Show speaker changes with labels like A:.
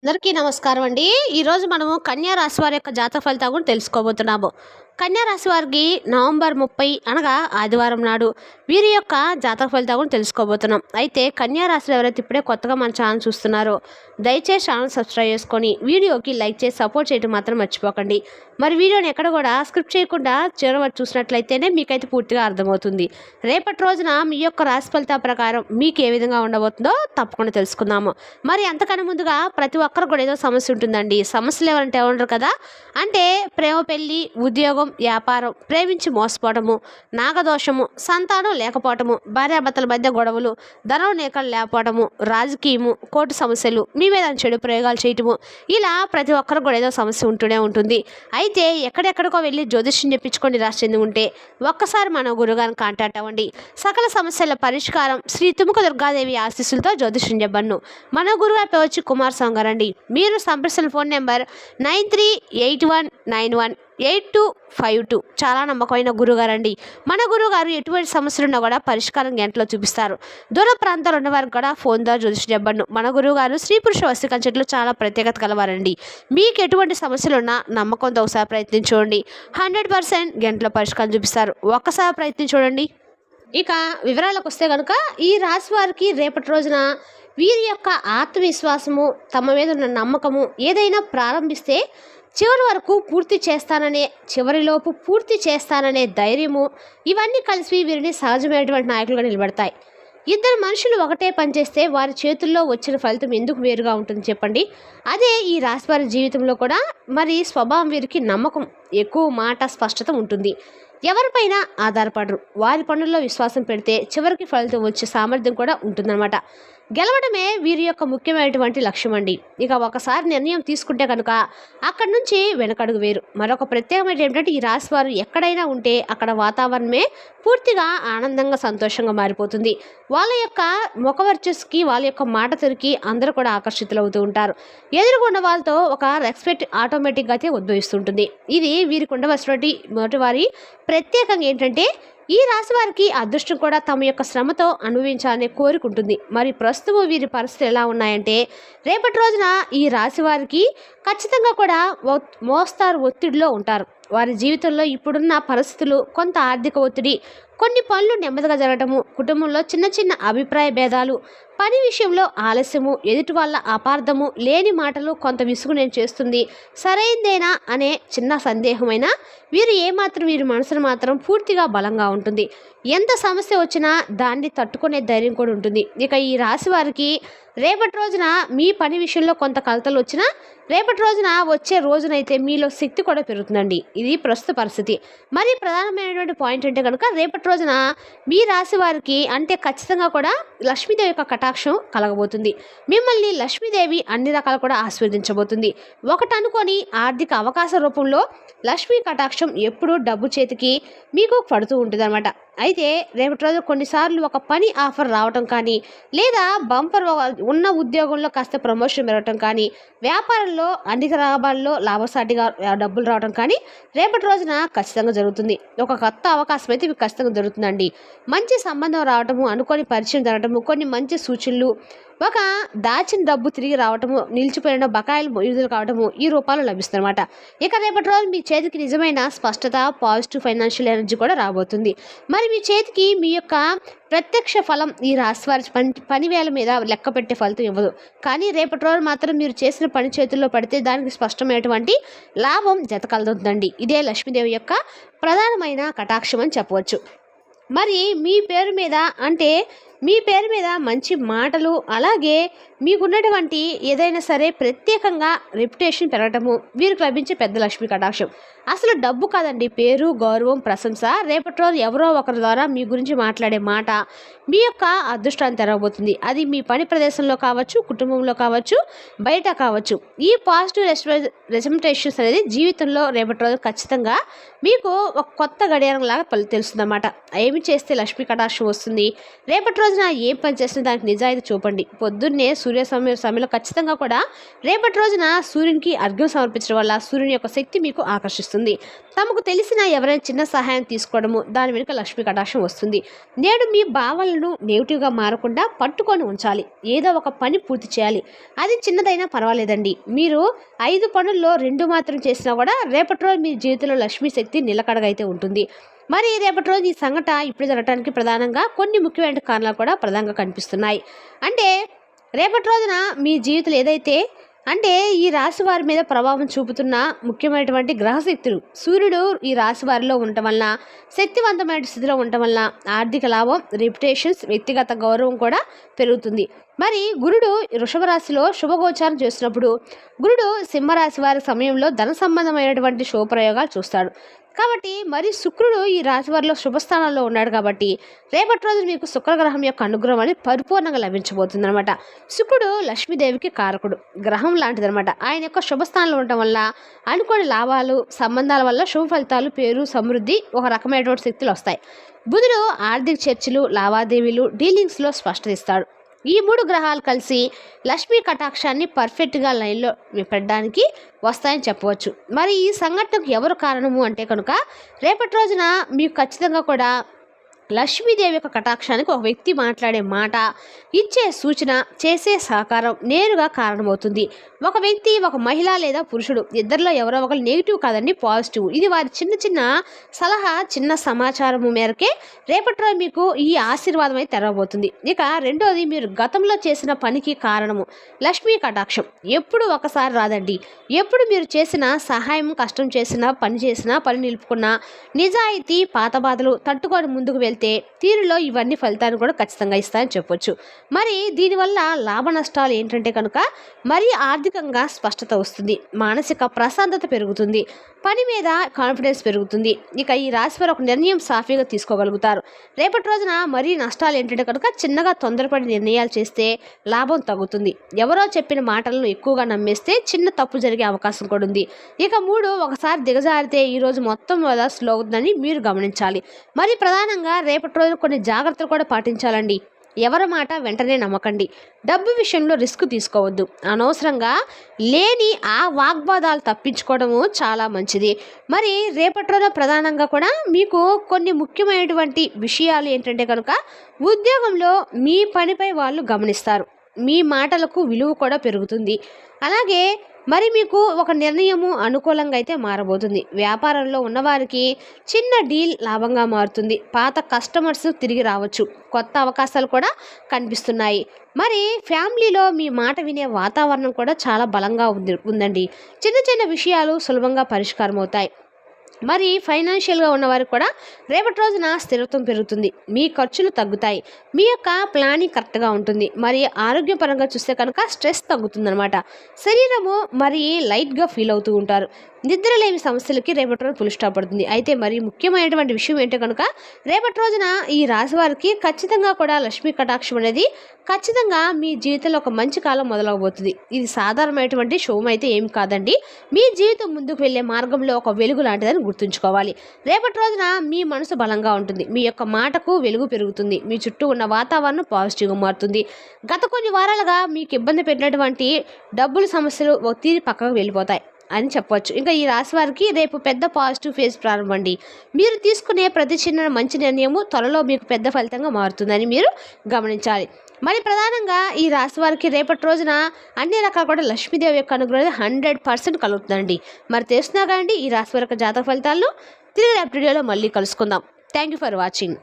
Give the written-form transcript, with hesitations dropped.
A: అందరికీ నమస్కారం అండి. ఈరోజు మనము కన్యా రాశి వారి యొక్క జాతక ఫలితాలు కూడా తెలుసుకోబోతున్నాము. కన్యా రాశి వారికి నవంబర్ 30 అనగా ఆదివారం నాడు వీరి యొక్క జాతక ఫలితాలు కూడా తెలుసుకోబోతున్నాం. అయితే కన్యా రాశిలో ఎవరైతే ఇప్పుడే కొత్తగా మన ఛానల్ చూస్తున్నారో దయచేసి ఛానల్ సబ్స్క్రైబ్ చేసుకొని వీడియోకి లైక్ చేసి సపోర్ట్ చేయడం మాత్రం మర్చిపోకండి. మరి వీడియోని ఎక్కడ కూడా స్క్రిప్ట్ చేయకుండా చివరి వరకు చూసినట్లయితేనే మీకైతే పూర్తిగా అర్థమవుతుంది. రేపటి రోజున మీ యొక్క రాశి ఫలితాల ప్రకారం మీకు ఏ విధంగా ఉండబోతుందో తప్పకుండా తెలుసుకుందాము. మరి అంతకన్నా ముందుగా ప్రతి ఒక్కరు కూడా ఏదో సమస్య ఉంటుందండి. సమస్యలు ఎవరంటే ఉండరు కదా, అంటే ప్రేమ, పెళ్లి, ఉద్యోగం, వ్యాపారం, ప్రేమించి మోసపోవడము, నాగదోషము, సంతానం లేకపోవటము, భార్యాభర్తల మధ్య గొడవలు, ధనం లేఖలు లేకపోవడము, రాజకీయము, కోర్టు సమస్యలు, మీ మీద చెడు ప్రయోగాలు చేయటము, ఇలా ప్రతి ఒక్కరు కూడా ఏదో సమస్య ఉంటూనే ఉంటుంది. అయితే ఎక్కడెక్కడికో వెళ్ళి జ్యోతిష్యం చెప్పించుకొని రాసి ఉంటే ఒక్కసారి మన గురుగారిని కాంటాక్ట్ అవ్వండి. సకల సమస్యల పరిష్కారం శ్రీ తుముక దుర్గాదేవి ఆశీస్సులతో జ్యోతిష్యం చెప్పను. మన గురుగారి పేరు వచ్చి కుమార్ సంగారు అండి. మీరు సంప్రదించిన ఫోన్ నెంబర్ 9381918252. చాలా నమ్మకమైన గురుగారండి. మన గురుగారు ఎటువంటి సమస్యలున్నా కూడా పరిష్కారం గంటలో చూపిస్తారు. దూర ప్రాంతాలు ఉన్నవారికి కూడా ఫోన్ ద్వారా జ్యోతిష్యం చెప్పను. మన గురుగారు స్త్రీ పురుష వస్తు చెట్లు చాలా ప్రత్యేకత కలవారండి. మీకు ఎటువంటి సమస్యలున్నా నమ్మకంతో ఒకసారి ప్రయత్నించండి. 100% గంటలో పరిష్కారం చూపిస్తారు. ఒక్కసారి ప్రయత్నించండి. ఇక వివరాలకు వస్తే కనుక ఈ రాశి వారికి రేపటి రోజున వీరి యొక్క ఆత్మవిశ్వాసము, తమ మీద ఉన్న నమ్మకము, ఏదైనా ప్రారంభిస్తే చివరి వరకు చివరిలోపు పూర్తి చేస్తాననే ధైర్యము, ఇవన్నీ కలిసి వీరిని సహజమైనటువంటి నాయకులుగా నిలబడతాయి. ఇద్దరు మనుషులు ఒకటే పనిచేస్తే వారి చేతుల్లో వచ్చిన ఫలితం ఎందుకు వేరుగా ఉంటుంది చెప్పండి. అదే ఈ రాశి వారి జీవితంలో కూడా మరి స్వభావం వీరికి నమ్మకం, ఎక్కువ మాట, స్పష్టత ఉంటుంది. ఎవరిపైన ఆధారపడరు. వారి పనుల్లో విశ్వాసం పెడితే చివరికి ఫలితం వచ్చే సామర్థ్యం కూడా ఉంటుందన్నమాట. గెలవడమే వీరి యొక్క ముఖ్యమైనటువంటి లక్ష్యం అండి. ఇక ఒకసారి నిర్ణయం తీసుకుంటే కనుక అక్కడి నుంచి వెనకడుగు వేరు. మరొక ప్రత్యేకమైన ఏంటంటే ఈ రాశి వారు ఎక్కడైనా ఉంటే అక్కడ వాతావరణమే పూర్తిగా ఆనందంగా, సంతోషంగా మారిపోతుంది. వాళ్ళ యొక్క ముఖవర్చస్కి, వాళ్ళ యొక్క మాట తీరుకి అందరూ కూడా ఆకర్షితులు అవుతూ ఉంటారు. ఎదురుకున్న వాళ్ళతో ఒక రెస్పెక్ట్ ఆటోమేటిక్గా అయితే ఉద్భవిస్తుంటుంది. ఇది వీరికి ఉండవలసినటువంటి మొదటి వారి ప్రత్యేకంగా ఏంటంటే ఈ రాశి వారికి అదృష్టం కూడా తమ యొక్క శ్రమతో అనుభవించాలనే కోరిక ఉంటుంది. మరి ప్రస్తుతం వీరి పరిస్థితులు ఎలా ఉన్నాయంటే రేపటి రోజున ఈ రాశి వారికి ఖచ్చితంగా కూడా మోస్తారు ఒత్తిడిలో ఉంటారు. వారి జీవితంలో ఇప్పుడున్న పరిస్థితులు కొంత ఆర్థిక ఒత్తిడి, కొన్ని పనులు నెమ్మదిగా జరగటము, కుటుంబంలో చిన్న చిన్న అభిప్రాయ భేదాలు, పని విషయంలో ఆలస్యము, ఎదుటి వాళ్ళ అపార్థము, లేని మాటలు కొంత విసుగు నేను చేస్తుంది, సరైందేనా అనే చిన్న సందేహమైనా వీరి మనసును మాత్రం పూర్తిగా బలంగా ఉంటుంది. ఎంత సమస్య వచ్చినా దాన్ని తట్టుకునే ధైర్యం కూడా ఉంటుంది. ఇక ఈ రాశి వారికి రేపటి రోజున మీ పని విషయంలో కొంత కలతలు వచ్చినా రేపటి రోజున వచ్చే రోజునైతే మీలో శక్తి కూడా పెరుగుతుందండి. ఇది ప్రస్తుత పరిస్థితి. మరి ప్రధానమైనటువంటి పాయింట్ అంటే కనుక రేపటి రోజున మీ రాశి వారికి అంటే ఖచ్చితంగా కూడా లక్ష్మీదేవి యొక్క కటాక్షం కలగబోతుంది. మిమ్మల్ని లక్ష్మీదేవి అన్ని రకాలు కూడా ఆశీర్వదించబోతుంది. ఒకటి అనుకొని ఆర్థిక అవకాశ రూపంలో లక్ష్మీ కటాక్షం ఎప్పుడూ డబ్బు చేతికి మీకు పడుతూ ఉంటుంది అనమాట. అయితే రేపటి రోజు కొన్నిసార్లు ఒక పని ఆఫర్ రావటం కానీ, లేదా బంపర్ ఉన్న ఉద్యోగంలో కాస్త ప్రమోషన్ పెరగటం కానీ, వ్యాపారంలో అధిక లాభాల్లో లాభసాటిగా డబ్బులు రావడం కానీ రేపటి రోజున ఖచ్చితంగా జరుగుతుంది. ఒక కొత్త అవకాశం అయితే మీకు ఖచ్చితంగా జరుగుతుందండి. మంచి సంబంధం రావటము, అనుకోని పరిచయం జరగటము, కొన్ని మంచి సూచనలు, ఒక దాచిన డబ్బు తిరిగి రావటము, నిలిచిపోయిన బకాయిలు విడుదల కావటము ఈ రూపాల్లో లభిస్తుందన్నమాట. ఇక రేపటి రోజు మీ చేతికి నిజమైన స్పష్టత, పాజిటివ్ ఫైనాన్షియల్ ఎనర్జీ కూడా రాబోతుంది. మరి మీ చేతికి మీ యొక్క ప్రత్యక్ష ఫలం ఈ రాశి వారి పని వేల మీద లెక్క పెట్టే ఫలితం ఇవ్వదు. కానీ రేపటి రోజు మాత్రం మీరు చేసిన పని చేతుల్లో పడితే దానికి స్పష్టమైనటువంటి లాభం జత కలుగుతుందండి. ఇదే లక్ష్మీదేవి యొక్క ప్రధానమైన కటాక్షం అని చెప్పవచ్చు. మరి మీ పేరు మీద మంచి మాటలు, అలాగే మీకున్నటువంటి ఏదైనా సరే ప్రత్యేకంగా రెప్యుటేషన్ పెరగటము వీరికి లభించే పెద్ద లక్ష్మీ కటాక్షం. అసలు డబ్బు కాదండి, పేరు, గౌరవం, ప్రశంస రేపటి రోజు ఎవరో ఒకరి ద్వారా మీ గురించి మాట్లాడే మాట మీ యొక్క అదృష్టాన్ని తెరవబోతుంది. అది మీ పని ప్రదేశంలో కావచ్చు, కుటుంబంలో కావచ్చు, బయట కావచ్చు. ఈ పాజిటివ్ రెస్పెక్టేషన్స్ అనేది జీవితంలో రేపటి రోజు ఖచ్చితంగా మీకు ఒక కొత్త గడియారం లాగా తెలుస్తుంది అన్నమాట. ఏమి చేస్తే లక్ష్మీ కటాక్షం వస్తుంది, రేపటి రోజు రోజున ఏం పని చేసినా దానికి నిజాయితీ చూపండి. పొద్దున్నే సూర్య సమయంలో ఖచ్చితంగా కూడా రేపటి రోజున సూర్యునికి అర్ఘ్యం సమర్పించడం వల్ల సూర్యుని యొక్క శక్తి మీకు ఆకర్షిస్తుంది. తమకు తెలిసిన ఎవరైనా చిన్న సహాయం తీసుకోవడము, దాని వెనుక లక్ష్మీ కటాక్షం వస్తుంది. నేడు మీ భావాలను నెగిటివ్గా మారకుండా పట్టుకొని ఉంచాలి. ఏదో ఒక పని పూర్తి చేయాలి. అది చిన్నదైనా పర్వాలేదండి. మీరు 5 పనుల్లో 2 మాత్రం చేసినా కూడా రేపటి రోజు మీ జీవితంలో లక్ష్మీ శక్తి నిలకడగా అయితే ఉంటుంది. మరి రేపటి రోజు ఈ సంఘటన ఇప్పుడు జరగడానికి ప్రధానంగా కొన్ని ముఖ్యమైన కారణాలు కూడా ప్రధానంగా కనిపిస్తున్నాయి. అంటే రేపటి రోజున మీ జీవితంలో ఏదైతే ఈ రాశి వారి మీద ప్రభావం చూపుతున్న ముఖ్యమైనటువంటి గ్రహశక్తులు, సూర్యుడు ఈ రాశి వారిలో ఉండటం వలన శక్తివంతమైన స్థితిలో ఉండటం వలన ఆర్థిక లాభం, రెప్యుటేషన్స్, వ్యక్తిగత గౌరవం కూడా పెరుగుతుంది. మరి గురుడు వృషభ రాశిలో శుభగోచారం చేసినప్పుడు గురుడు సింహరాశి వారి సమయంలో ధన సంబంధమైనటువంటి శుభప్రయోగాలు చూస్తాడు. కాబట్టి మరి శుక్రుడు ఈ రాశి వారిలో శుభస్థానంలో ఉన్నాడు. కాబట్టి రేపటి రోజు మీకు శుక్రగ్రహం యొక్క అనుగ్రహం అనేది పరిపూర్ణంగా లభించబోతుంది అనమాట. శుక్రుడు లక్ష్మీదేవికి కారకుడు గ్రహం లాంటిది అనమాట. ఆయన యొక్క శుభస్థానంలో ఉండటం వల్ల అనుకోని లాభాలు, సంబంధాల వల్ల శుభ ఫలితాలు, పేరు, సమృద్ధి, ఒక రకమైనటువంటి శక్తులు వస్తాయి. బుధుడు ఆర్థిక చర్చలు, లావాదేవీలు, డీలింగ్స్లో స్పష్టత ఇస్తాడు. ఈ 3 గ్రహాలు కలిసి లక్ష్మీ కటాక్షాన్ని పర్ఫెక్ట్గా లైన్లో పెట్టడానికి వస్తాయని చెప్పవచ్చు. మరి ఈ సంఘటనకు ఎవరు కారణము అంటే కనుక రేపటి రోజున మీకు ఖచ్చితంగా కూడా లక్ష్మీదేవి యొక్క కటాక్షానికి ఒక వ్యక్తి మాట్లాడే మాట, ఇచ్చే సూచన, చేసే సహకారం నేరుగా కారణమవుతుంది. ఒక వ్యక్తి, ఒక మహిళ లేదా పురుషుడు, ఇద్దరిలో ఎవరో ఒకరు నెగిటివ్ కాదండి, పాజిటివ్. ఇది వారి చిన్న చిన్న సలహా, చిన్న సమాచారము మేరకే రేపటి రోజు మీకు ఈ ఆశీర్వాదం అయితే తెరవబోతుంది. ఇక రెండోది, మీరు గతంలో చేసిన పనికి కారణము లక్ష్మీ కటాక్షం ఎప్పుడు ఒకసారి రాదండి. ఎప్పుడు మీరు చేసిన సహాయం, కష్టం చేసిన, పని నిలుపుకున్న, నిజాయితీ, పాత బాధలు తట్టుకొని ముందుకు వెళ్తే తీరులో ఇవన్నీ ఫలితాన్ని కూడా ఖచ్చితంగా ఇస్తాయని చెప్పొచ్చు. మరి దీనివల్ల లాభ నష్టాలు ఏంటంటే కనుక మరి ఆర్థికంగా స్పష్టత వస్తుంది, మానసిక ప్రశాంతత పెరుగుతుంది, పని మీద కాన్ఫిడెన్స్ పెరుగుతుంది. ఇక ఈ రాశి వారు ఒక నిర్ణయం సాఫీగా తీసుకోగలుగుతారు. రేపటి రోజున మరీ నష్టాలు ఏంటంటే కనుక చిన్నగా తొందరపడి నిర్ణయాలు చేస్తే లాభం తగ్గుతుంది. ఎవరో చెప్పిన మాటలను ఎక్కువగా నమ్మేస్తే చిన్న తప్పు జరిగే అవకాశం కూడా ఉంది. ఇక 3, ఒకసారి దిగజారితే ఈరోజు మొత్తం వల్ల స్లో అవుతుందని మీరు గమనించాలి. మరి ప్రధానంగా రేపటి రోజు కొన్ని జాగ్రత్తలు కూడా పాటించాలండి. ఎవరి మాట వెంటనే నమ్మకండి. డబ్బు విషయంలో రిస్క్ తీసుకోవద్దు. అనవసరంగా లేని ఆ వాగ్వాదాలు తప్పించుకోవడము చాలా మంచిది. మరి రేపటి రోజు ప్రధానంగా కూడా మీకు కొన్ని ముఖ్యమైనటువంటి విషయాలు ఏంటంటే కనుక ఉద్యోగంలో మీ పనిపై వాళ్ళు గమనిస్తారు. మీ మాటలకు విలువ కూడా పెరుగుతుంది. అలాగే మరి మీకు ఒక నిర్ణయము అనుకూలంగా అయితే మారబోతుంది. వ్యాపారంలో ఉన్నవారికి చిన్న డీల్ లాభంగా మారుతుంది. పాత కస్టమర్స్ తిరిగి రావచ్చు. కొత్త అవకాశాలు కూడా కనిపిస్తున్నాయి. మరి ఫ్యామిలీలో మీ మాట వినే వాతావరణం కూడా చాలా బలంగా ఉందండి. చిన్న చిన్న విషయాలు సులభంగా పరిష్కారం అవుతాయి. మరి ఫైనాన్షియల్గా ఉన్నవారికి కూడా రేపటి రోజున స్థిరత్వం పెరుగుతుంది. మీ ఖర్చులు తగ్గుతాయి. మీ యొక్క ప్లానింగ్ కరెక్ట్గా ఉంటుంది. మరి ఆరోగ్యపరంగా చూస్తే కనుక స్ట్రెస్ తగ్గుతుందన్నమాట. శరీరము మరి లైట్గా ఫీల్ అవుతూ ఉంటారు. నిద్రలేమి సమస్యలకి రేపటి రోజు పులి స్టాప్ పడుతుంది. అయితే మరి ముఖ్యమైనటువంటి విషయం ఏంటో కనుక రేపటి రోజున ఈ రాశి వారికి ఖచ్చితంగా కూడా లక్ష్మీ కటాక్షం అనేది ఖచ్చితంగా మీ జీవితంలో ఒక మంచి కాలం మొదలవబోతుంది. ఇది సాధారణమైనటువంటి శుభం అయితే ఏం కాదండి. మీ జీవితం ముందుకు వెళ్ళే మార్గంలో ఒక వెలుగు లాంటిదని గుర్తుంచుకోవాలి. రేపటి రోజున మీ మనసు బలంగా ఉంటుంది. మీ యొక్క మాటకు వెలుగు పెరుగుతుంది. మీ చుట్టూ ఉన్న వాతావరణం పాజిటివ్గా మారుతుంది. గత కొన్ని వారాలుగా మీకు ఇబ్బంది పెట్టినటువంటి డబ్బుల సమస్యలు ఒత్తిడి పక్కకు వెళ్ళిపోతాయి అని చెప్పవచ్చు. ఇంకా ఈ రాశి వారికి రేపు పెద్ద పాజిటివ్ ఫేజ్ ప్రారంభండి. మీరు తీసుకునే ప్రతి చిన్న మంచి నిర్ణయము త్వరలో మీకు పెద్ద ఫలితంగా మారుతుందని మీరు గమనించాలి. మరి ప్రధానంగా ఈ రాశి వారికి రేపటి రోజున అన్ని రకాల కూడా లక్ష్మీదేవి యొక్క అనుగ్రహం 100% కలుగుతుందండి. మరి తెలుస్తున్నా కానీ ఈ రాశి వారి జాతక ఫలితాలను తిరిగి రేపటి వీడియోలో మళ్ళీ కలుసుకుందాం. Thank you for watching.